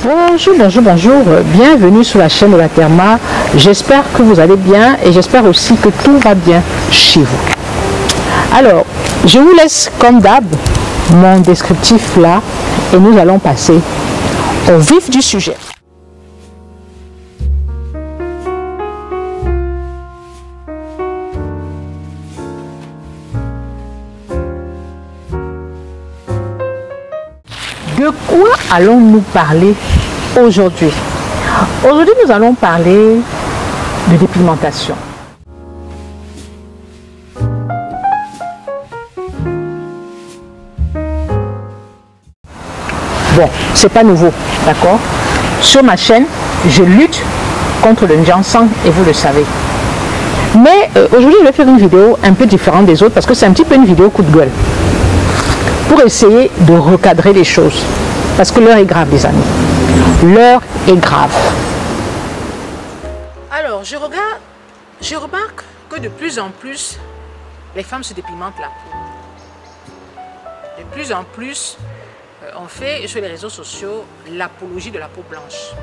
Bonjour, bonjour, bonjour, bienvenue sur la chaîne de la Therma. J'espère que vous allez bien et j'espère aussi que tout va bien chez vous. Alors, je vous laisse comme d'hab mon descriptif là et nous allons passer au vif du sujet. De quoi allons-nous parler aujourd'hui? Aujourd'hui, nous allons parler de dépigmentation. Bon, c'est pas nouveau, d'accord? Sur ma chaîne, je lutte contre le Njansan et vous le savez. Mais aujourd'hui, je vais faire une vidéo un peu différente des autres parce que c'est un petit peu une vidéo coup de gueule. Pour essayer de recadrer les choses. Parce que l'heure est grave, les amis. L'heure est grave. Alors, je remarque que de plus en plus, les femmes se dépigmentent la peau. De plus en plus, on fait sur les réseaux sociaux l'apologie de la peau blanche.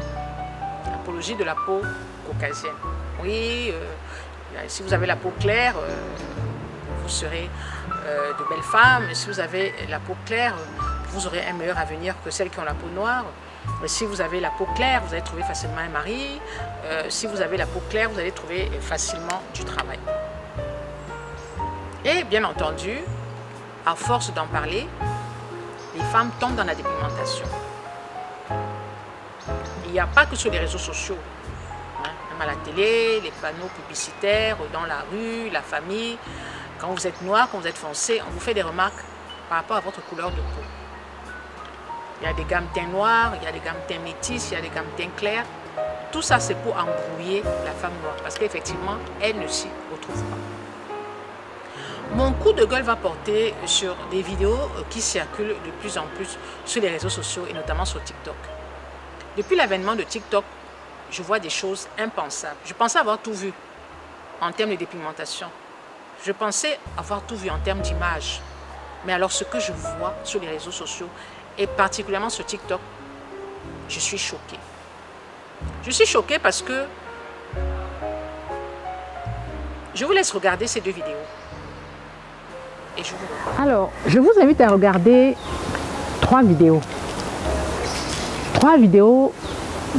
L'apologie de la peau caucasienne. Oui, si vous avez la peau claire, vous serez de belles femmes. Si vous avez la peau claire, vous aurez un meilleur avenir que celles qui ont la peau noire. Si vous avez la peau claire, vous allez trouver facilement un mari. Si vous avez la peau claire, vous allez trouver facilement du travail. Et bien entendu, à force d'en parler, les femmes tombent dans la dépigmentation. Il n'y a pas que sur les réseaux sociaux. Même à la télé, les panneaux publicitaires, dans la rue, la famille. Quand vous êtes noir, quand vous êtes foncé, on vous fait des remarques par rapport à votre couleur de peau. Il y a des gammes teint noir, il y a des gammes teint métis, il y a des gammes teint clair. Tout ça, c'est pour embrouiller la femme noire. Parce qu'effectivement, elle ne s'y retrouve pas. Mon coup de gueule va porter sur des vidéos qui circulent de plus en plus sur les réseaux sociaux et notamment sur TikTok. Depuis l'avènement de TikTok, je vois des choses impensables. Je pensais avoir tout vu en termes de dépigmentation. Je pensais avoir tout vu en termes d'image. Mais alors ce que je vois sur les réseaux sociaux, et particulièrement sur TikTok, je suis choquée. Je suis choquée parce que je vous laisse regarder ces deux vidéos. Et je vous... Alors, je vous invite à regarder 3 vidéos. 3 vidéos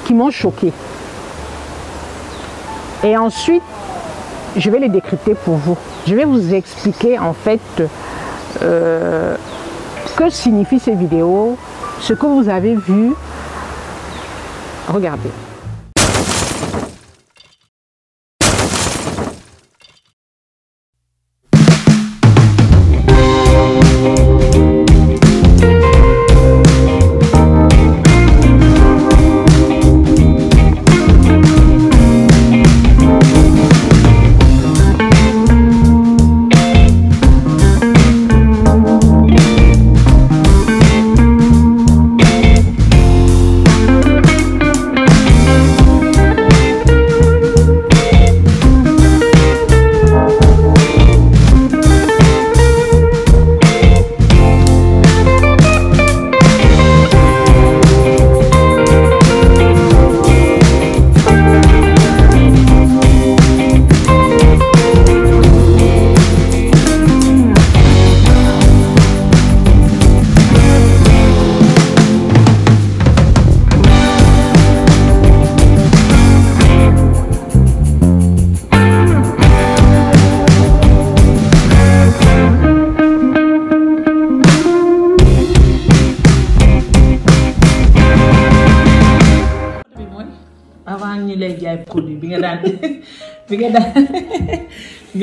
qui m'ont choquée. Et ensuite, je vais les décrypter pour vous. Je vais vous expliquer en fait que signifient ces vidéos, ce que vous avez vu. Regardez. produit bi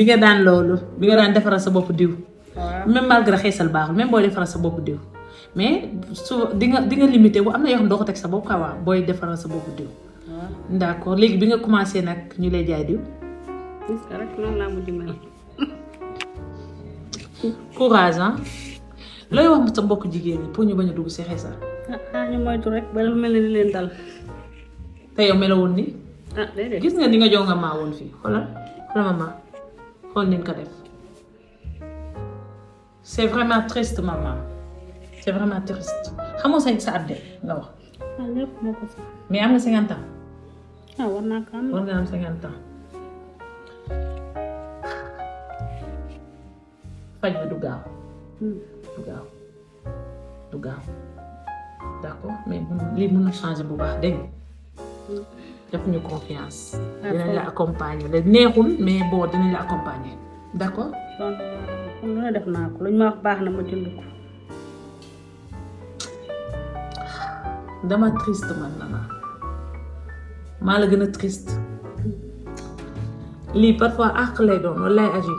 nga daan loolu bi nga daan defaral sa bopp diw même malgré xeesal baaxul même booy defaral sa bopp diw mais su di nga limité bu am na yoo xam doo ko teg sa bopp quoi booy defaral sa bopp diw d'accord léegi bi nga commencé nag ñu lay jaay diw rek noonu laa mujj mel courage hein looy wax sa mbokk jigéen ñi pour ñu bañ a dugg si xeesal ñu moytu rek ba lu mel ni leen dal te yow melawoon ni déedéet gis nga ni nga jonga maa woon fii xoolal maman xool ni nga ko def c'est vraiment triste maman c'est vraiment triste xamoo sañ sa adde nga wax ñëpp moo ko sax. mais am nga 50 ans. war naa ko am. war nga am 50 ans. faj bi du gaaw. du gaaw du gaaw d'accord mais lii mën na changer bu baax dégg nga. def ñu confiance. dinañ la accompagner la neexul mais bon dinañ la accompagner d'accord. kon lu ne def naa ko lu ñu ma wax baax na ma jënd ko. dama triste man Nana maa la gën a triste lii parfois àq lay doon wallaay aji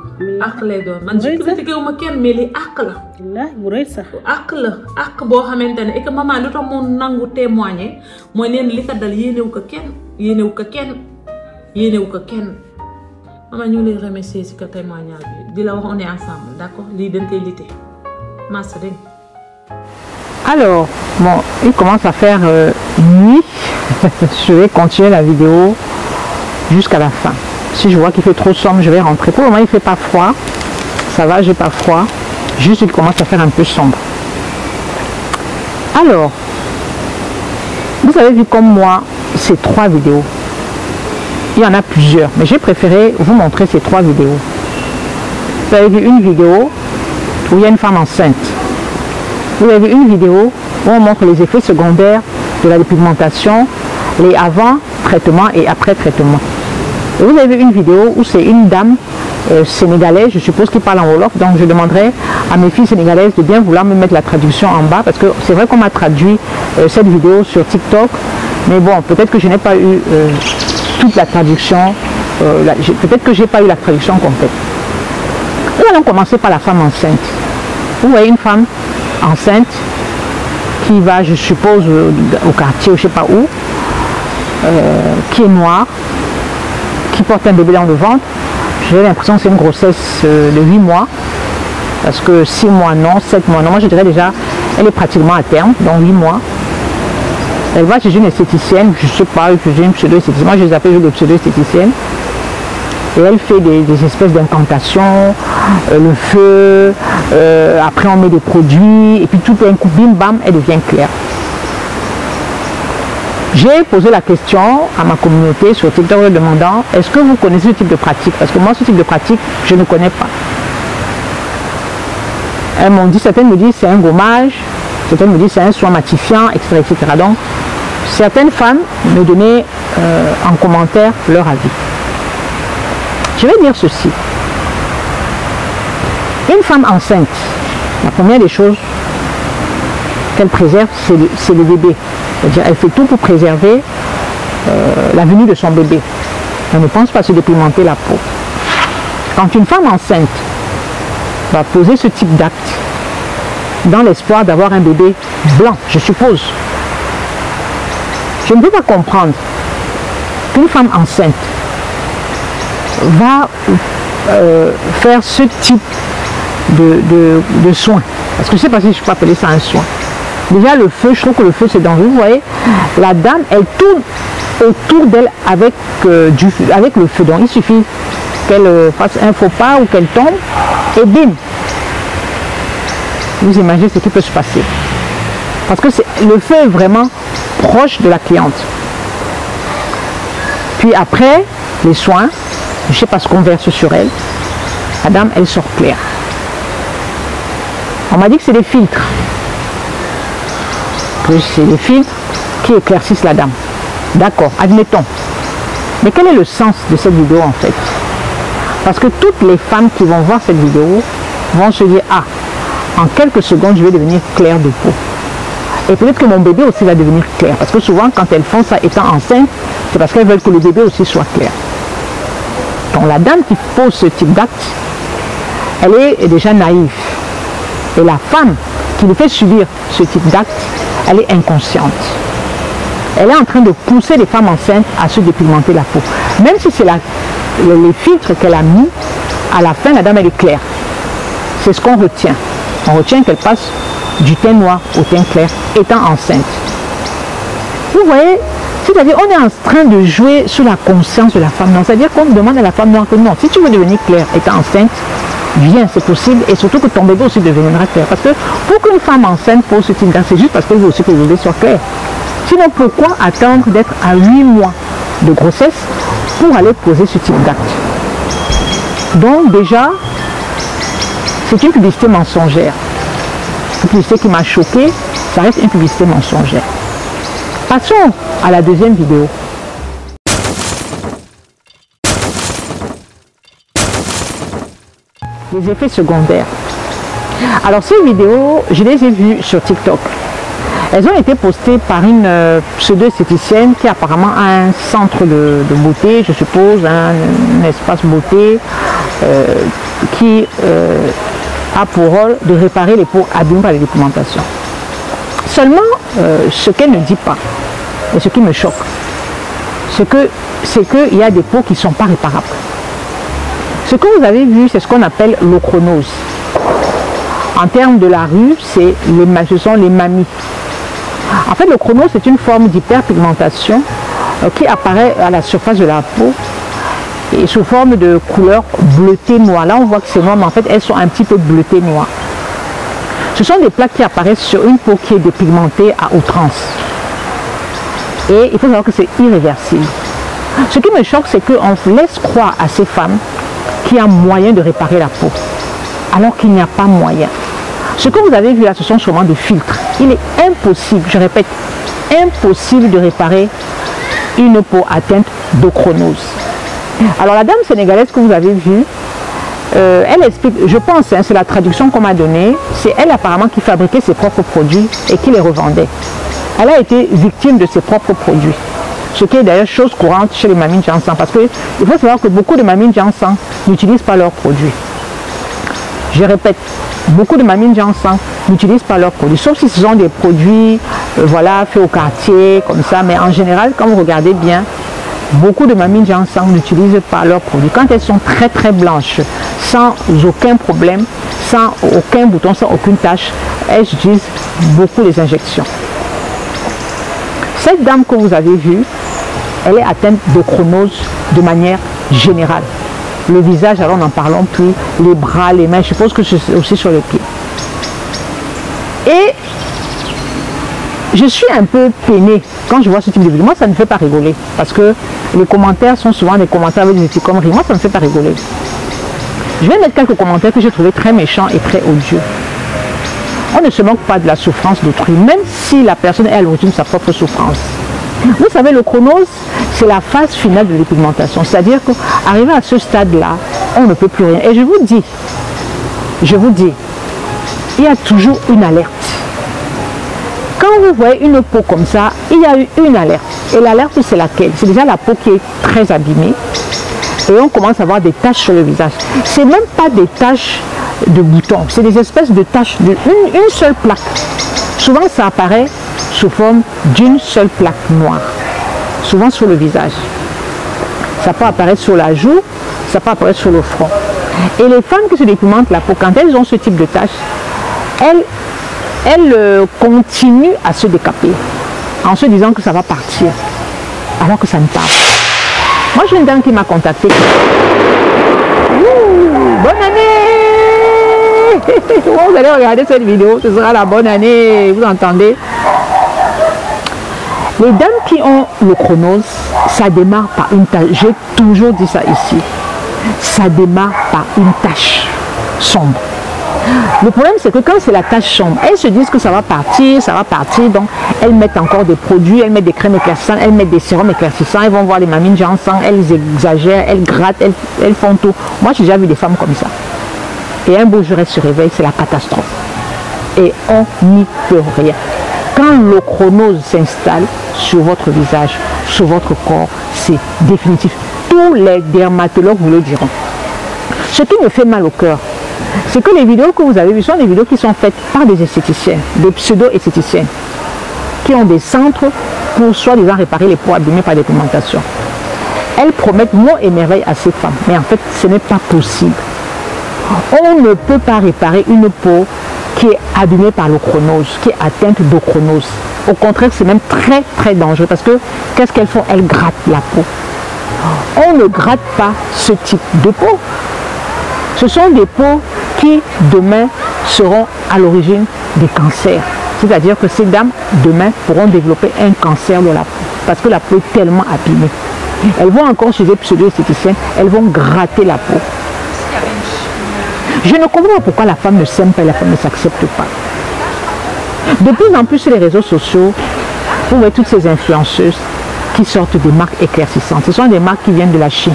àq lay doon man ci critiqué wu ma kenn mais lii àq la. wallaahi bu rëy sax. àq la àq boo xamante ne et que maman lu tax mu nangu témoigner mooy neen li ko dal yéenewu ko kenn yéenewu ko kenn yéenewu ko kenn maman ñu ngi lay remercier si ko témoignage bi di la wax on est ensemble d'accord lii dañ koy lité massa dégg. Alors, bon, il commence à faire nuit. Je vais continuer la vidéo jusqu'à la fin. Si je vois qu'il fait trop sombre, je vais rentrer. Pour le moment, il ne fait pas froid. Ça va, j'ai pas froid. Juste, il commence à faire un peu sombre. Alors, vous avez vu comme moi ces 3 vidéos. Il y en a plusieurs, mais j'ai préféré vous montrer ces 3 vidéos. Vous avez vu une vidéo où il y a une femme enceinte. Vous avez vu une vidéo où on montre les effets secondaires de la dépigmentation, les avant-traitements et après-traitement. Et vous avez vu une vidéo où c'est une dame sénégalaise, je suppose, qui parle en Wolof. Donc je demanderai à mes filles sénégalaises de bien vouloir me mettre la traduction en bas, parce que c'est vrai qu'on m'a traduit cette vidéo sur TikTok, mais bon, peut-être que je n'ai pas eu toute la traduction, peut-être que je n'ai pas eu la traduction complète. Nous allons commencer par la femme enceinte. Vous voyez une femme enceinte qui va, je suppose, au quartier ou je ne sais pas où, qui est noire, qui porte un bébé dans le ventre. J'ai l'impression que c'est une grossesse de 8 mois, parce que 6 mois non, 7 mois non. Moi je dirais déjà, elle est pratiquement à terme, donc 8 mois. Elle va chez une esthéticienne, je ne sais pas, j'ai une pseudo-esthéticienne, moi je les appelle des pseudo-esthéticiennes. Et elle fait des espèces d'incantations, le feu, après on met des produits, et puis tout d'un coup, bim bam, elle devient claire. J'ai posé la question à ma communauté sur TikTok en demandant, est-ce que vous connaissez ce type de pratique? Parce que moi, ce type de pratique, je ne connais pas. Elles m'ont dit, certaines me disent c'est un gommage, certaines me disent c'est un soin matifiant, etc., etc. Donc, certaines femmes me donnaient en commentaire leur avis. Je vais dire ceci. Une femme enceinte, la première des choses qu'elle préserve, c'est le bébé. C'est-à-dire elle fait tout pour préserver la venue de son bébé. Elle ne pense pas se dépigmenter la peau. Quand une femme enceinte va poser ce type d'acte, dans l'espoir d'avoir un bébé blanc, je suppose, je ne peux pas comprendre qu'une femme enceinte va faire ce type de soins. Parce que je ne sais pas si je peux appeler ça un soin. Déjà le feu, je trouve que le feu c'est dangereux. Vous voyez, la dame, elle tourne autour d'elle avec le feu. Donc il suffit qu'elle fasse un faux pas ou qu'elle tombe et bim. Vous imaginez ce qui peut se passer. Parce que le feu est vraiment proche de la cliente. Puis après, les soins, je ne sais pas ce qu'on verse sur elle. La dame, elle sort claire. On m'a dit que c'est des filtres. Que c'est des filtres qui éclaircissent la dame. D'accord, admettons. Mais quel est le sens de cette vidéo en fait? Parce que toutes les femmes qui vont voir cette vidéo vont se dire, ah, en quelques secondes, je vais devenir claire de peau. Et peut-être que mon bébé aussi va devenir clair. Parce que souvent, quand elles font ça étant enceinte, c'est parce qu'elles veulent que le bébé aussi soit clair. Donc la dame qui pose ce type d'acte, elle est déjà naïve. Et la femme qui lui fait subir ce type d'acte, elle est inconsciente. Elle est en train de pousser les femmes enceintes à se dépigmenter la peau. Même si c'est les filtres qu'elle a mis, à la fin, la dame, elle est claire. C'est ce qu'on retient. On retient qu'elle passe du teint noir au teint clair, étant enceinte. Vous voyez, c'est-à-dire on est en train de jouer sur la conscience de la femme noire. C'est-à-dire qu'on demande à la femme noire que non, si tu veux devenir claire étant enceinte, viens, c'est possible, et surtout que ton bébé aussi deviendra clair. Parce que pour qu'une femme enceinte pose ce type d'acte, c'est juste parce qu'elle veut aussi que le bébé soit clair. Sinon, pourquoi attendre d'être à 8 mois de grossesse pour aller poser ce type d'acte? Donc déjà, c'est une publicité mensongère. Une publicité qui m'a choquée, ça reste une publicité mensongère. Passons à la deuxième vidéo. Les effets secondaires. Alors ces vidéos, je les ai vues sur TikTok. Elles ont été postées par une pseudo-esthéticienne qui apparemment a un centre de beauté, je suppose, un espace beauté qui a pour rôle de réparer les peaux abîmées par les dépigmentations. Seulement, ce qu'elle ne dit pas, et ce qui me choque, c'est qu'il y a des peaux qui ne sont pas réparables. Ce que vous avez vu, c'est ce qu'on appelle l'ochronose. En termes de la rue, ce sont les mamies. En fait, l'ochronose, c'est une forme d'hyperpigmentation qui apparaît à la surface de la peau et sous forme de couleur bleutée noire. Là, on voit que c'est noir, mais en fait, elles sont un petit peu bleutées noires. Ce sont des plaques qui apparaissent sur une peau qui est dépigmentée à outrance. Et il faut savoir que c'est irréversible. Ce qui me choque, c'est qu'on laisse croire à ces femmes qu'il y a moyen de réparer la peau, alors qu'il n'y a pas moyen. Ce que vous avez vu là, ce sont sûrement des filtres. Il est impossible, je répète, impossible de réparer une peau atteinte d'ochronose. Alors la dame sénégalaise que vous avez vue, elle explique, je pense, c'est la traduction qu'on m'a donnée, c'est elle apparemment qui fabriquait ses propres produits et qui les revendait. Elle a été victime de ses propres produits. Ce qui est d'ailleurs chose courante chez les mamies Jansan, parce qu'il faut savoir que beaucoup de mamies Jansan n'utilisent pas leurs produits. Je répète, beaucoup de mamies Jansan n'utilisent pas leurs produits, sauf si ce sont des produits voilà, faits au quartier, comme ça, mais en général, quand vous regardez bien, beaucoup de mamies Jansan n'utilisent pas leurs produits. Quand elles sont très très blanches, sans aucun problème, sans aucun bouton, sans aucune tache, elles utilisent beaucoup les injections. Cette dame que vous avez vue, elle est atteinte d'ochronose de manière générale. Le visage, alors n'en parlons plus, les bras, les mains, je suppose que c'est aussi sur les pieds. Et je suis un peu peinée quand je vois ce type de vidéo. Moi, ça ne me fait pas rigoler, parce que les commentaires sont souvent des commentaires avec des petits conneries. Moi, ça ne me fait pas rigoler. Je vais mettre quelques commentaires que j'ai trouvés très méchants et très odieux. On ne se moque pas de la souffrance d'autrui, même si la personne est à l'origine de sa propre souffrance. Vous savez, l'ochronose, c'est la phase finale de l'épigmentation. C'est-à-dire qu'arrivé à ce stade-là, on ne peut plus rien. Et je vous dis, il y a toujours une alerte. Quand vous voyez une peau comme ça, il y a eu une alerte. Et l'alerte, c'est laquelle? C'est déjà la peau qui est très abîmée. Et on commence à avoir des taches sur le visage. Ce n'est même pas des taches de boutons, c'est des espèces de taches, une seule plaque. Souvent, ça apparaît sous forme d'une seule plaque noire, souvent sur le visage. Ça peut apparaître sur la joue, ça peut apparaître sur le front. Et les femmes qui se dépigmentent la peau, quand elles ont ce type de taches, elles continuent à se décaper en se disant que ça va partir, alors que ça ne part pas. Moi, j'ai une dame qui m'a contacté. Bonne année! Vous allez regarder cette vidéo, ce sera la bonne année, vous entendez? Les dames qui ont l'ochronose, ça démarre par une tache. J'ai toujours dit ça ici. Ça démarre par une tache sombre. Le problème, c'est que quand c'est la tache sombre, elles se disent que ça va partir, donc elles mettent encore des produits, elles mettent des crèmes éclaircissantes, elles mettent des sérums éclaircissants, elles vont voir les mamines Jansan, elles exagèrent, elles grattent, elles font tout. Moi, j'ai déjà vu des femmes comme ça. Et un beau jour, elles se réveillent, c'est la catastrophe. Et on n'y peut rien. Quand l'ochronose s'installe sur votre visage, sur votre corps, c'est définitif. Tous les dermatologues vous le diront. Ce qui me fait mal au cœur, c'est que les vidéos que vous avez vues sont des vidéos qui sont faites par des esthéticiens, des pseudo-esthéticiens, qui ont des centres pour soi-disant réparer les peaux abîmées par des pigmentations. Elles promettent mots et merveilles à ces femmes, mais en fait, ce n'est pas possible. On ne peut pas réparer une peau qui est abîmée par l'ochronose, qui est atteinte d'ochronose. Au contraire, c'est même très très dangereux parce que qu'est-ce qu'elles font? Elles grattent la peau. On ne gratte pas ce type de peau. Ce sont des peaux qui demain seront à l'origine des cancers. C'est-à-dire que ces dames, demain, pourront développer un cancer de la peau. Parce que la peau est tellement abîmée. Elles vont encore chez les pseudo-esthéticiennes, elles vont gratter la peau. Je ne comprends pas pourquoi la femme ne s'aime pas et la femme ne s'accepte pas. De plus en plus sur les réseaux sociaux, vous voyez toutes ces influenceuses qui sortent des marques éclaircissantes. Ce sont des marques qui viennent de la Chine.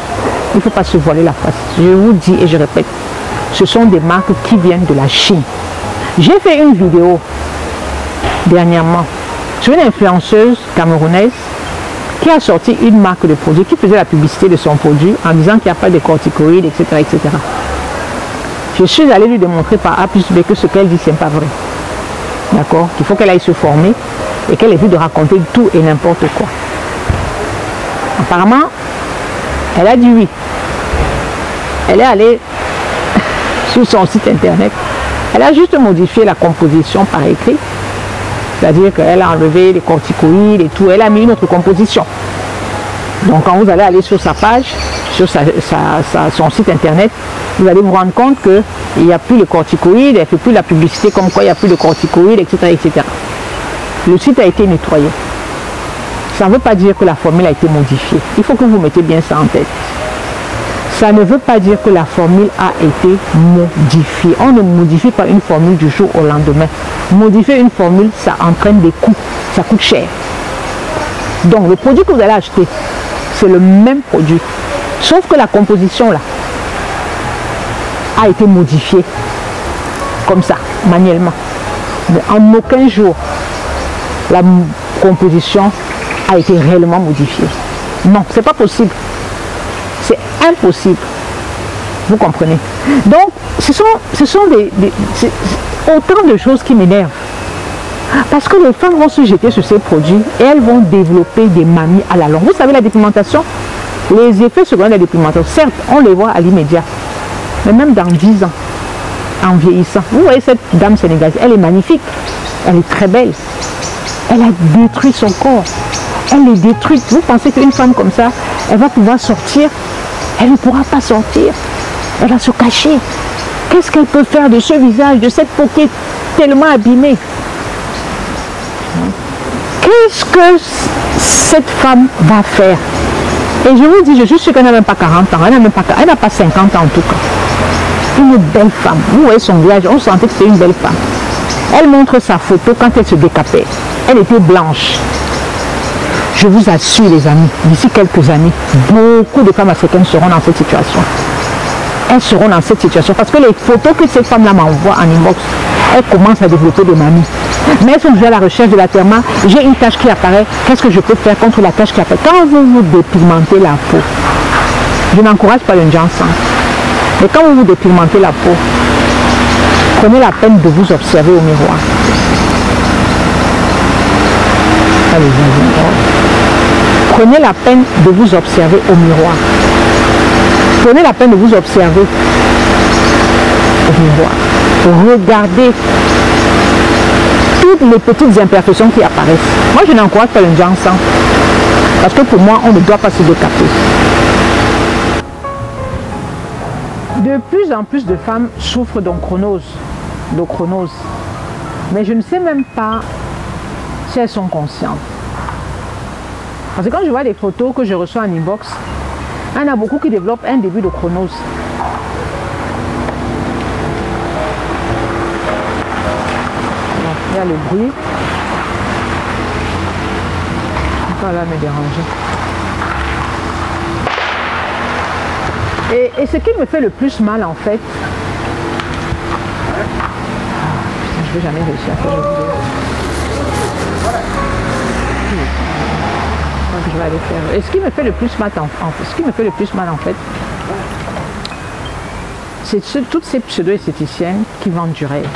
Il ne faut pas se voiler la face. Je vous dis et je répète, ce sont des marques qui viennent de la Chine. J'ai fait une vidéo dernièrement sur une influenceuse camerounaise qui a sorti une marque de produit, qui faisait la publicité de son produit en disant qu'il n'y a pas de corticoïdes, etc., etc. Je suis allée lui démontrer par A plus B que ce qu'elle dit, ce n'est pas vrai. D'accord? Qu'il faut qu'elle aille se former et qu'elle évite de raconter tout et n'importe quoi. Apparemment, elle a dit oui. Elle est allée sur son site internet. Elle a juste modifié la composition par écrit. C'est-à-dire qu'elle a enlevé les corticoïdes et tout. Elle a mis une autre composition. Donc quand vous allez aller sur sa page, sur son site internet, vous allez vous rendre compte qu'il n'y a plus de corticoïdes, elle ne fait plus la publicité comme quoi il n'y a plus de corticoïdes, etc., etc. Le site a été nettoyé. Ça ne veut pas dire que la formule a été modifiée. Il faut que vous mettez bien ça en tête. Ça ne veut pas dire que la formule a été modifiée. On ne modifie pas une formule du jour au lendemain. Modifier une formule, ça entraîne des coûts. Ça coûte cher. Donc le produit que vous allez acheter, c'est le même produit. Sauf que la composition là a été modifiée. Comme ça, manuellement. Mais en aucun jour, la composition a été réellement modifiée. Non, c'est pas possible. C'est impossible. Vous comprenez? Donc, ce sont autant de choses qui m'énervent. Parce que les femmes vont se jeter sur ces produits et elles vont développer des mamies à la longue. Vous savez, la dépigmentation, les effets secondaires de la dépigmentation, certes, on les voit à l'immédiat. Mais même dans 10 ans, en vieillissant. Vous voyez cette dame sénégalaise, elle est magnifique. Elle est très belle. Elle a détruit son corps. Elle est détruite. Vous pensez qu'une femme comme ça, elle va pouvoir sortir? Elle ne pourra pas sortir. Elle va se cacher. Qu'est-ce qu'elle peut faire de ce visage, de cette peau qui est tellement abîmée? Qu'est-ce que cette femme va faire? Et je vous dis, je suis sûre qu'elle n'a même pas 40 ans. Elle n'a pas 50 ans en tout cas. Une belle femme. Vous voyez son visage, on sentait que c'est une belle femme. Elle montre sa photo quand elle se décapait. Elle était blanche. Je vous assure les amis, d'ici quelques années, beaucoup de femmes africaines seront dans cette situation. Elles seront dans cette situation parce que les photos que cette femme-là m'envoie en inbox, elles commencent à développer des mamies. Mais elles sont déjà à la recherche de la terma. J'ai une tache qui apparaît. Qu'est-ce que je peux faire contre la tache qui apparaît? Quand vous vous dépigmentez la peau, je n'encourage pas le Janssen. Mais quand vous vous dépigmentez la peau, prenez la peine de vous observer au miroir. Prenez la peine de vous observer au miroir. Prenez la peine de vous observer au miroir. Regardez toutes les petites imperfections qui apparaissent. Moi, je n'encourage pas le Janssen. Parce que pour moi, on ne doit pas se décaper. De plus en plus de femmes souffrent d'onchronose. Mais je ne sais même pas si elles sont conscientes. Parce que quand je vois des photos que je reçois en inbox, il y en a beaucoup qui développent un début de chronose. Il y a le bruit. Pas là me déranger. Et ce qui me fait le plus mal en fait, je ne vais jamais réussir à faire une vidéo. Donc je vais aller faire. Et ce qui me fait le plus mal en fait, c'est toutes ces pseudo-esthéticiennes qui vendent du rêve.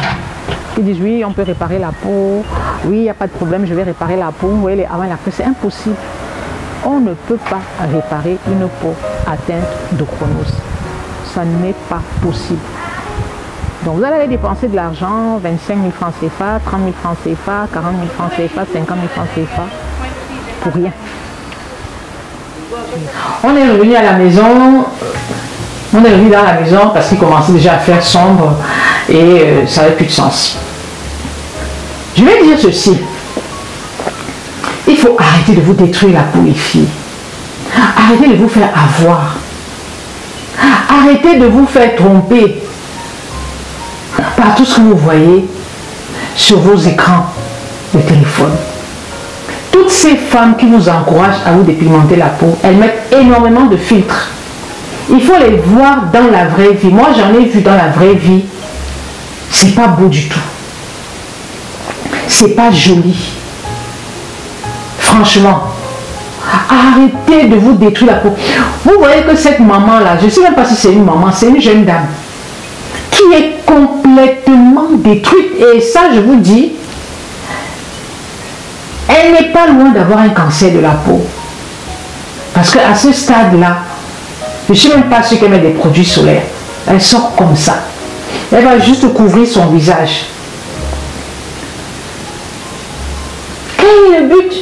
Qui disent oui, on peut réparer la peau, oui, il n'y a pas de problème, je vais réparer la peau. Vous voyez les avant et après, c'est impossible. On ne peut pas réparer une peau atteinte de chronose. Ça n'est pas possible. Donc vous allez dépenser de l'argent, 25 000 francs CFA, 30 000 francs CFA, 40 000 francs CFA, 50 000 francs CFA, pour rien. On est revenu à la maison, on est revenu dans la maison parce qu'il commençait déjà à faire sombre et ça n'avait plus de sens. Je vais dire ceci. Il faut arrêter de vous détruire la peau, les filles. Arrêtez de vous faire avoir. Arrêtez de vous faire tromper par tout ce que vous voyez sur vos écrans de téléphone. Toutes ces femmes qui vous encouragent à vous dépigmenter la peau, elles mettent énormément de filtres. Il faut les voir dans la vraie vie. Moi, j'en ai vu dans la vraie vie. C'est pas beau du tout. C'est pas joli. Franchement, arrêtez de vous détruire la peau. Vous voyez que cette maman-là, je ne sais même pas si c'est une maman, c'est une jeune dame qui est complètement détruite. Et ça, je vous dis, elle n'est pas loin d'avoir un cancer de la peau. Parce qu'à ce stade-là, je ne sais même pas si elle met des produits solaires. Elle sort comme ça. Elle va juste couvrir son visage. Quel est le but?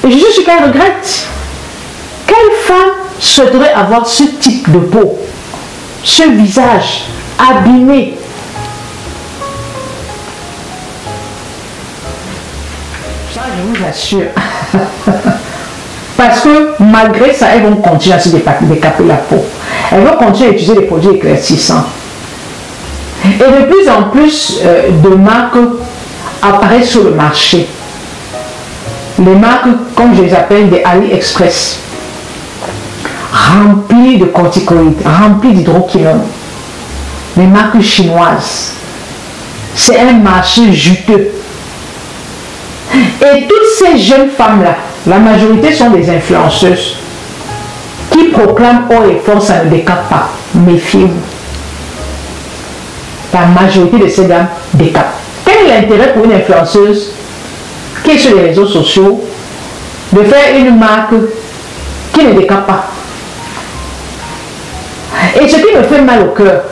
Et je suis qu'elle regrette. Quelle femme souhaiterait avoir ce type de peau? Ce visage abîmé? Ça, je vous assure. Parce que malgré ça, elles vont continuer à se décaper la peau. Elles vont continuer à utiliser des produits éclaircissants. Et de plus en plus de marques apparaissent sur le marché. Les marques, comme je les appelle, des AliExpress, remplies de corticoïdes, remplies d'hydroquinone. Les marques chinoises. C'est un marché juteux. Et toutes ces jeunes femmes-là, la majorité sont des influenceuses qui proclament haut et fort, ça ne décape pas. Méfiez-vous. La majorité de ces dames décapent. Quel est l'intérêt pour une influenceuse qui est sur les réseaux sociaux de faire une marque qui ne décape pas? Et ce qui me fait mal au cœur,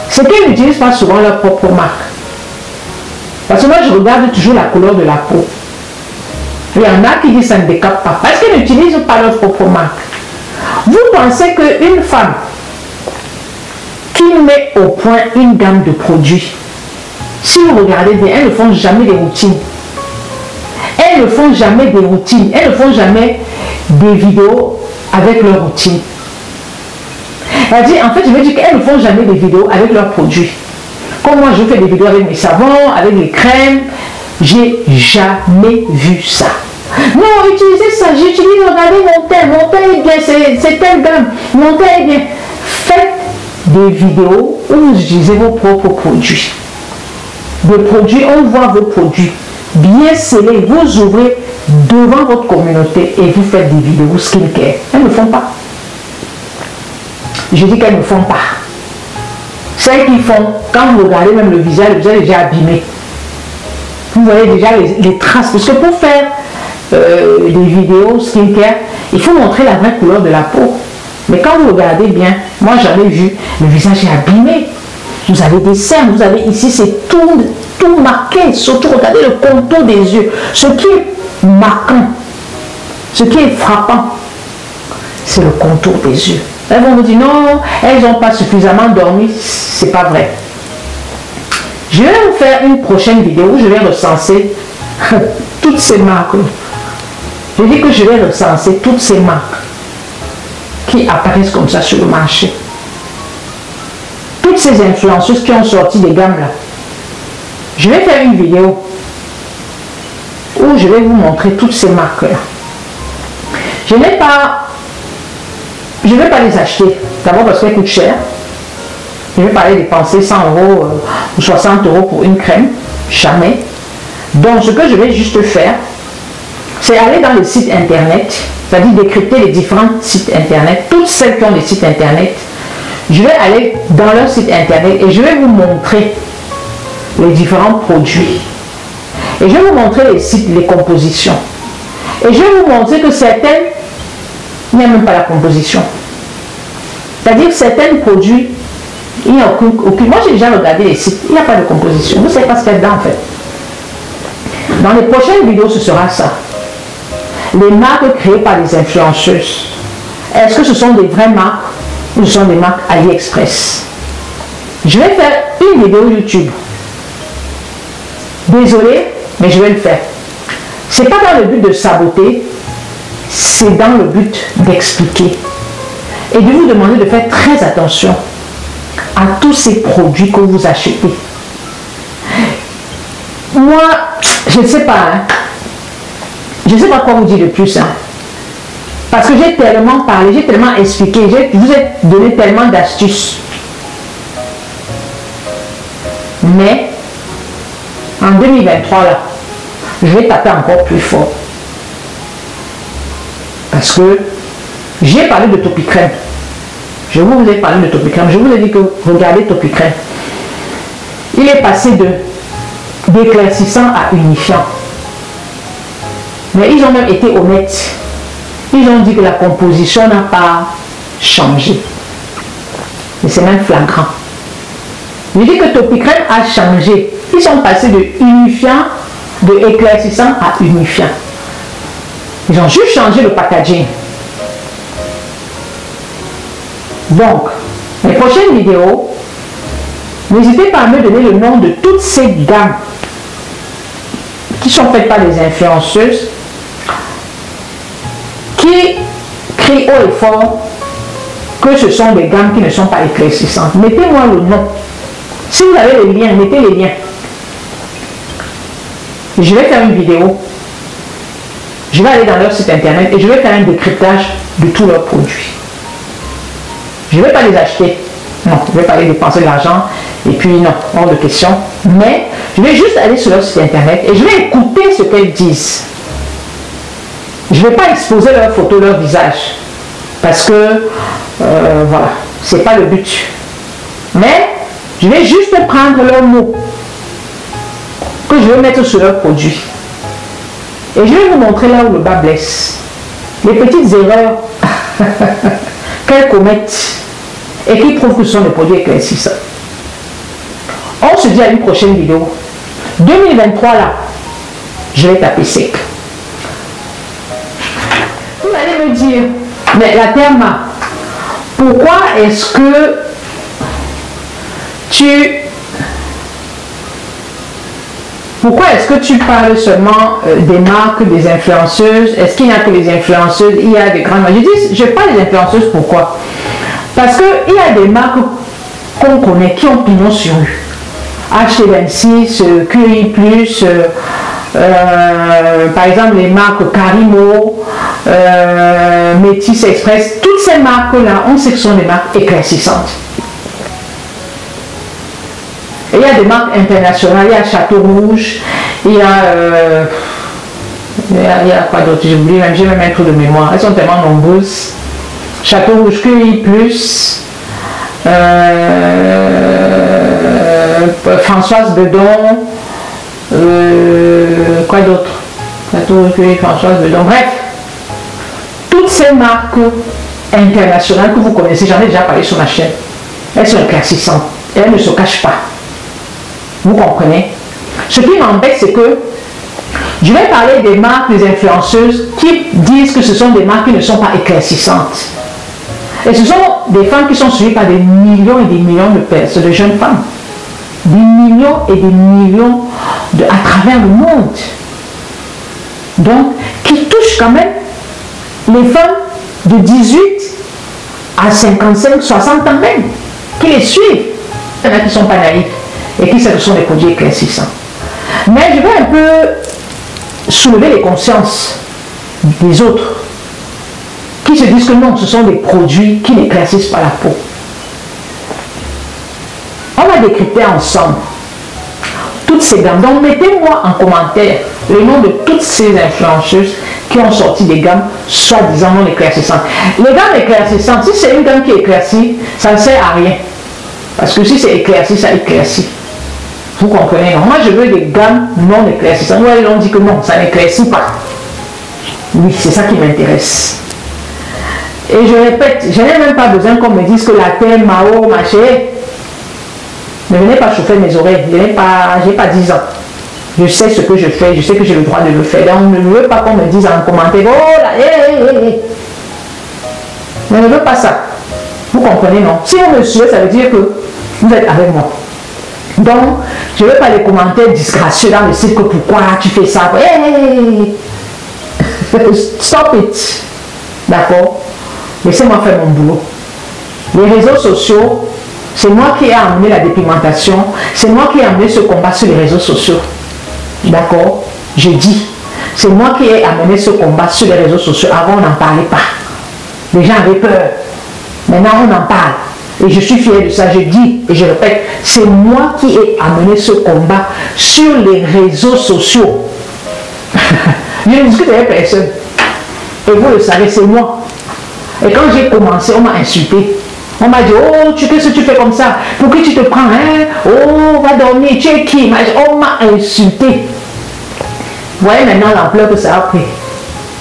c'est qu'elles n'utilisent pas souvent leur propre marque. Parce que moi, je regarde toujours la couleur de la peau. Il y en a qui disent que ça ne décape pas. Parce qu'elles n'utilisent pas leur propre marque. Vous pensez qu'une femme qui met au point une gamme de produits, si vous regardez bien, elles ne font jamais des routines. Elles ne font jamais des routines. Elles ne font jamais des vidéos avec leurs routines. Elle dit, en fait, je veux dire qu'elles ne font jamais des vidéos avec leurs produits. Comme moi, je fais des vidéos avec mes savons, avec les crèmes. J'ai jamais vu ça. Non, utilisez ça, j'utilise, regardez mon teint est bien, c'est telle gamme, mon teint est bien. Faites des vidéos où vous utilisez vos propres produits. Des produits, on voit vos produits bien scellés, vous ouvrez devant votre communauté et vous faites des vidéos skincare. Elles ne font pas. Je dis qu'elles ne font pas. Celles qui font, quand vous regardez même le visage est déjà abîmé. Vous voyez déjà les traces. Parce que pour faire des vidéos skincare, il faut montrer la vraie couleur de la peau. Mais quand vous regardez bien, moi j'en ai vu, le visage est abîmé. Vous avez des cernes, vous avez ici, c'est tout marqué. Surtout, regardez le contour des yeux. Ce qui est marquant, ce qui est frappant, c'est le contour des yeux. Elles vont me dire non, elles n'ont pas suffisamment dormi. C'est pas vrai. Je vais vous faire une prochaine vidéo où je vais recenser toutes ces marques. Je dis que je vais recenser toutes ces marques qui apparaissent comme ça sur le marché. Toutes ces influenceuses qui ont sorti des gammes là. Je vais faire une vidéo où je vais vous montrer toutes ces marques là. Je ne vais pas les acheter. D'abord parce qu'elles coûtent cher. Je ne vais pas aller dépenser 100 € ou 60 € pour une crème. Jamais. Donc ce que je vais juste faire, c'est aller dans les sites internet, c'est-à-dire décrypter les différents sites internet, toutes celles qui ont des sites internet. Je vais aller dans leur site internet et je vais vous montrer les différents produits. Et je vais vous montrer les sites, les compositions. Et je vais vous montrer que certaines, il n'y a même pas la composition. C'est-à-dire que certains produits, il n'y a aucune. Moi j'ai déjà regardé les sites, il n'y a pas de composition. Vous ne savez pas ce qu'il y a dedans en fait. Dans les prochaines vidéos, ce sera ça. Les marques créées par les influenceuses. Est-ce que ce sont des vraies marques ou ce sont des marques AliExpress? Je vais faire une vidéo YouTube. Désolé, mais je vais le faire. Ce n'est pas dans le but de saboter, c'est dans le but d'expliquer. Et de vous demander de faire très attention à tous ces produits que vous achetez. Moi, je ne sais pas. Hein. Je ne sais pas quoi vous dire de plus. Hein. Parce que j'ai tellement parlé, j'ai tellement expliqué, je vous ai donné tellement d'astuces. Mais, en 2023, là, je vais taper encore plus fort. Parce que j'ai parlé de Topicrème. Je vous ai parlé de Topicrème. Je vous ai dit que regardez Topicrème. Il est passé d'éclaircissant à unifiant. Mais ils ont même été honnêtes. Ils ont dit que la composition n'a pas changé. Et c'est même flagrant. Je dis que Topicrème a changé. Ils sont passés de unifiant, de éclaircissant à unifiant. Ils ont juste changé le packaging. Donc, les prochaines vidéos, n'hésitez pas à me donner le nom de toutes ces gammes qui sont faites par des influenceuses qui crient haut et fort que ce sont des gammes qui ne sont pas éclaircissantes. Mettez-moi le nom. Si vous avez les liens, mettez les liens. Je vais faire une vidéo. Je vais aller dans leur site internet et je vais faire un décryptage de tous leurs produits. Je ne vais pas les acheter. Non, je ne vais pas les dépenser de l'argent. Et puis non, hors de question. Mais je vais juste aller sur leur site internet et je vais écouter ce qu'elles disent. Je ne vais pas exposer leurs photos, leur visage. Parce que, voilà, ce n'est pas le but. Mais, je vais juste prendre leurs mots que je vais mettre sur leurs produits. Et je vais vous montrer là où le bas blesse. Les petites erreurs qu'elles commettent et qui prouvent que ce sont des produits éclaircissants. On se dit à une prochaine vidéo. 2023 là, je vais taper sec. Vous allez me dire, mais la Therma, pourquoi est-ce que tu parles seulement des marques, des influenceuses? Est-ce qu'il n'y a que les influenceuses? Il y a des grandes marques. Je dis, je parle des influenceuses, pourquoi? Parce qu'il y a des marques qu'on connaît, qui ont pignon sur rue. HT26, QI+, par exemple les marques Carimo, Métis Express, toutes ces marques-là, on sait que ce sont des marques éclaircissantes. Et il y a des marques internationales, il y a Château Rouge, il y a quoi d'autre, j'oublie même, j'ai même un trou de mémoire, elles sont tellement nombreuses. Château Rouge, QI+, Françoise Bedon, quoi d'autre, Château Rouge, QI, Françoise Bedon, bref, toutes ces marques internationales que vous connaissez, j'en ai déjà parlé sur ma chaîne, elles sont éclaircissantes, et elles ne se cachent pas. Vous comprenez? Ce qui m'embête, c'est que je vais parler des marques, des influenceuses qui disent que ce sont des marques qui ne sont pas éclaircissantes. Et ce sont des femmes qui sont suivies par des millions et des millions de personnes, de jeunes femmes. Des millions et des millions à travers le monde. Donc, qui touchent quand même les femmes de 18 à 55, 60 ans même, qui les suivent. Il y en a qui ne sont pas naïfs et qui savent que ce sont des produits éclaircissants. Mais je vais un peu soulever les consciences des autres qui se disent que non, ce sont des produits qui n'éclaircissent pas la peau. On va décrypter ensemble toutes ces gammes. Donc mettez-moi en commentaire le nom de toutes ces influenceuses qui ont sorti des gammes soi-disant non éclaircissantes. Les gammes éclaircissantes, si c'est une gamme qui est éclaircie, ça ne sert à rien. Parce que si c'est éclairci, ça éclaircit. Vous comprenez, non? Moi, je veux des gammes non éclaircissantes. Moi, ils ont dit que non, ça n'éclaircit pas. Oui, c'est ça qui m'intéresse. Et je répète, je n'ai même pas besoin qu'on me dise que la terre, Mao, machin. Ne venez pas chauffer mes oreilles. Je n'ai pas 10 ans. Je sais ce que je fais, je sais que j'ai le droit de le faire. Donc, je ne veux pas qu'on me dise en commentaire, oh là, Je ne veux pas ça. Vous comprenez, non? Si vous me suivez, ça veut dire que vous êtes avec moi. Donc, Je ne veux pas les commentaires disgracieux dans le site que pourquoi tu fais ça. Hey! Stop it. D'accord? Laissez-moi faire mon boulot. Les réseaux sociaux, c'est moi qui ai amené la dépigmentation. C'est moi qui ai amené ce combat sur les réseaux sociaux. D'accord? Je dis. C'est moi qui ai amené ce combat sur les réseaux sociaux. Avant, on n'en parlait pas. Les gens avaient peur. Maintenant, on en parle. Et je suis fière de ça. Je dis et je répète, c'est moi qui ai amené ce combat sur les réseaux sociaux. Je ne discute avec personne. Et vous le savez, c'est moi. Et quand j'ai commencé, on m'a insulté. On m'a dit, oh, qu'est-ce que tu fais comme ça? Pour qui tu te prends, hein? Oh, va dormir, tu es qui? On m'a insulté. Vous voyez maintenant l'ampleur que ça a pris.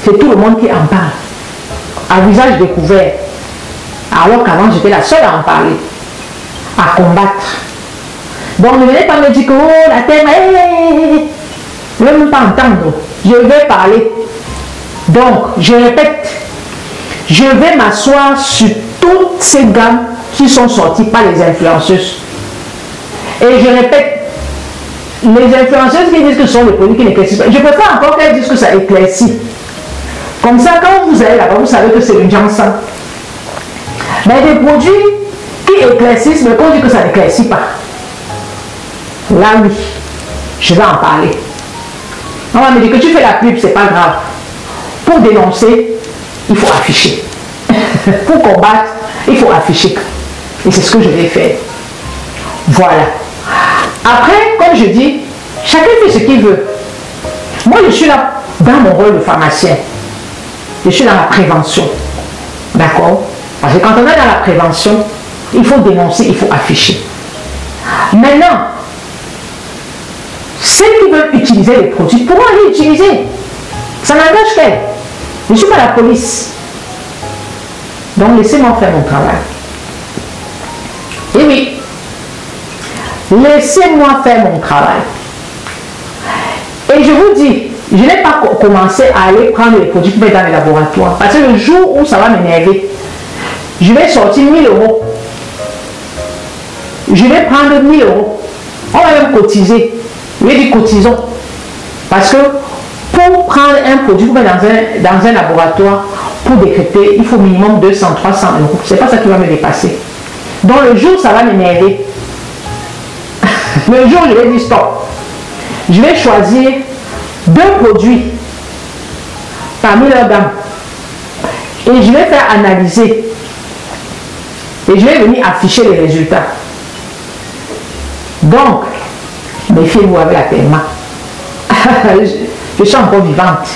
C'est tout le monde qui en parle. À visage découvert. Alors qu'avant, j'étais la seule à en parler. À combattre. Donc, ne venez pas me dire que, oh, la terre, je ne veux même pas entendre. Je vais parler. Donc, je répète, je vais m'asseoir sur toutes ces gammes qui sont sorties par les influenceuses. Et je répète, les influenceuses qui disent que ce sont des produits qui n'éclaircissent pas, je préfère encore qu'elles disent que ça éclaircit. Comme ça, quand vous allez là-bas, vous savez que c'est une jansan. Mais des produits qui éclaircissent, mais qu'on dit que ça n'éclaircit pas. Là, oui, je vais en parler. On va me dire que tu fais la pub, c'est pas grave. Pour dénoncer, il faut afficher. Pour combattre, il faut afficher. Et c'est ce que je vais faire. Voilà. Après, comme je dis, chacun fait ce qu'il veut. Moi, je suis là dans mon rôle de pharmacien. Je suis dans la prévention. D'accord? Parce que quand on est dans la prévention, il faut dénoncer, il faut afficher. Maintenant, ceux qui veulent utiliser les produits pourront les utiliser. Ça n'engage qu'elle. Je ne suis pas la police. Donc, laissez-moi faire mon travail. Et oui, laissez-moi faire mon travail. Et je vous dis, je n'ai pas commencé à aller prendre les produits pour mettre dans les laboratoires. Parce que le jour où ça va m'énerver, je vais sortir 1000 €. Je vais prendre 1000 €. On va même cotiser. Je vais dire cotisons. Parce que pour prendre un produit pour mettre dans un laboratoire, pour décréter, il faut minimum 200, 300 €. Ce n'est pas ça qui va me dépasser. Donc le jour où ça va m'énerver, le jour où je vais dire stop, je vais choisir 2 produits parmi leurs gammes. Et je vais faire analyser. Et je vais venir afficher les résultats. Donc, méfiez-vous avec la PMA. Je suis encore vivante.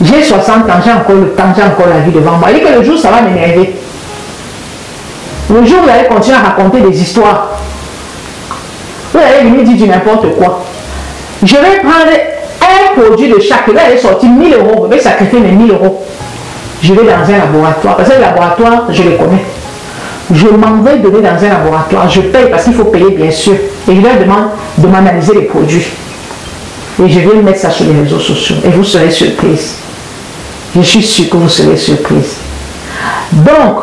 J'ai 60 ans, j'ai encore le temps, j'ai encore la vie devant moi. Et que le jour, ça va m'énerver. Le jour, vous allez continuer à raconter des histoires. Vous allez venir dire du n'importe quoi. Je vais prendre un produit de chaque. Là, elle est sortie 1000 €. Je vais sacrifier mes 1000 €. Je vais dans un laboratoire. Parce que les laboratoires, je les connais. Je m'en vais donner dans un laboratoire. Je paye parce qu'il faut payer, bien sûr. Et je leur demande de m'analyser les produits. Et je vais mettre ça sur les réseaux sociaux. Et vous serez surprise. Je suis sûre que vous serez surprise. Donc,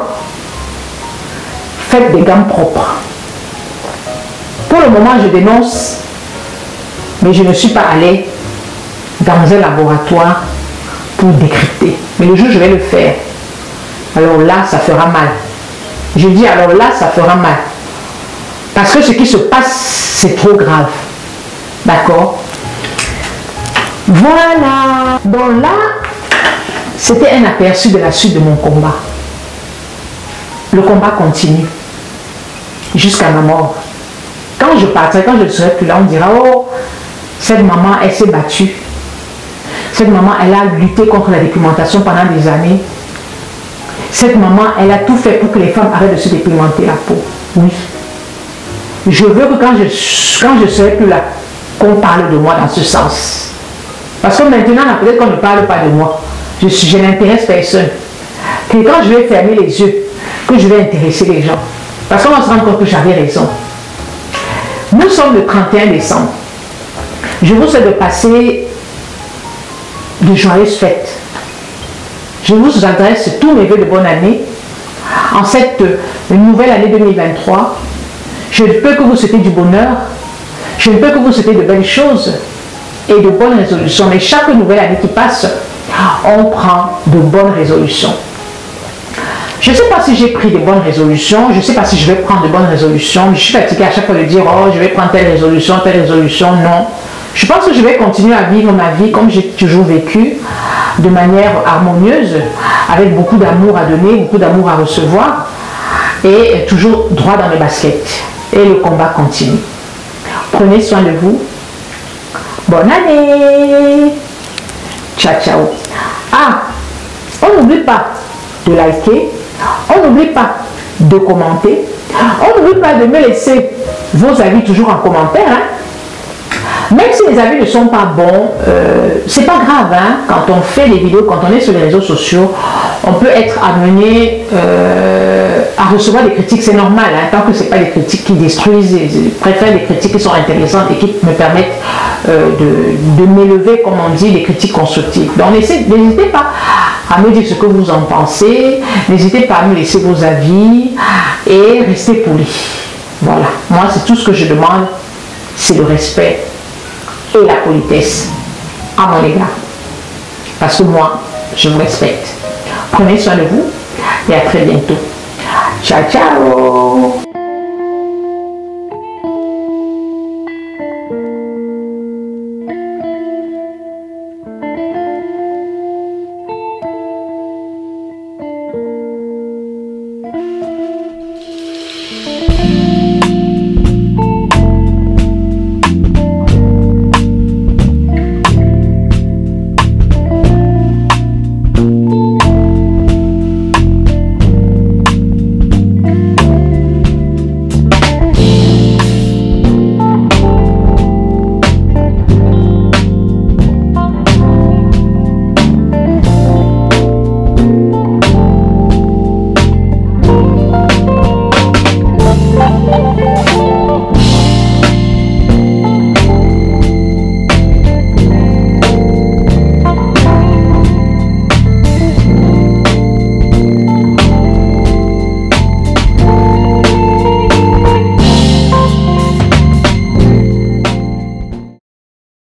faites des gammes propres. Pour le moment, je dénonce, mais je ne suis pas allée dans un laboratoire pour décrypter. Mais le jour où je vais le faire, alors là, ça fera mal. Je dis alors là, ça fera mal. Parce que ce qui se passe, c'est trop grave. D'accord? Voilà. Donc là, c'était un aperçu de la suite de mon combat. Le combat continue jusqu'à ma mort. Quand je partirai, quand je ne serai plus là, on dira, oh, cette maman, elle s'est battue. Cette maman, elle a lutté contre la dépigmentation pendant des années. Cette maman, elle a tout fait pour que les femmes arrêtent de se dépigmenter la peau. Oui. Je veux que quand je ne serai plus là, qu'on parle de moi dans ce sens. Parce que maintenant, peut-être qu'on ne parle pas de moi. Je n'intéresse personne. Que quand je vais fermer les yeux, que je vais intéresser les gens. Parce qu'on va se rendre compte que j'avais raison. Nous sommes le 31 décembre. Je vous souhaite de passer de joyeuses fêtes. Je vous adresse tous mes vœux de bonne année. En cette nouvelle année 2023, je ne peux que vous souhaiter du bonheur, Je ne peux que vous souhaiter de belles choses et de bonnes résolutions. Mais chaque nouvelle année qui passe, on prend de bonnes résolutions. Je ne sais pas si j'ai pris de bonnes résolutions, je ne sais pas si je vais prendre de bonnes résolutions. Je suis fatiguée à chaque fois de dire, oh, je vais prendre telle résolution, non. Je pense que je vais continuer à vivre ma vie comme j'ai toujours vécu, de manière harmonieuse, avec beaucoup d'amour à donner, beaucoup d'amour à recevoir, et toujours droit dans mes baskets. Et le combat continue. Prenez soin de vous. Bonne année. Ciao, ciao. Ah, on n'oublie pas de liker, on n'oublie pas de commenter, on n'oublie pas de me laisser vos avis toujours en commentaire. Hein. Même si les avis ne sont pas bons, c'est pas grave. Hein. Quand on fait des vidéos, quand on est sur les réseaux sociaux, on peut être amené à recevoir des critiques, c'est normal. Hein, tant que ce n'est pas des critiques qui détruisent, je préfère des critiques qui sont intéressantes et qui me permettent de m'élever, comme on dit, des critiques constructives. Donc n'hésitez pas à me dire ce que vous en pensez, n'hésitez pas à me laisser vos avis et restez polis. Voilà, moi c'est tout ce que je demande, c'est le respect et la politesse à mon égard. Parce que moi, je vous respecte. Prenez soin de vous et à très bientôt. Ciao, ciao!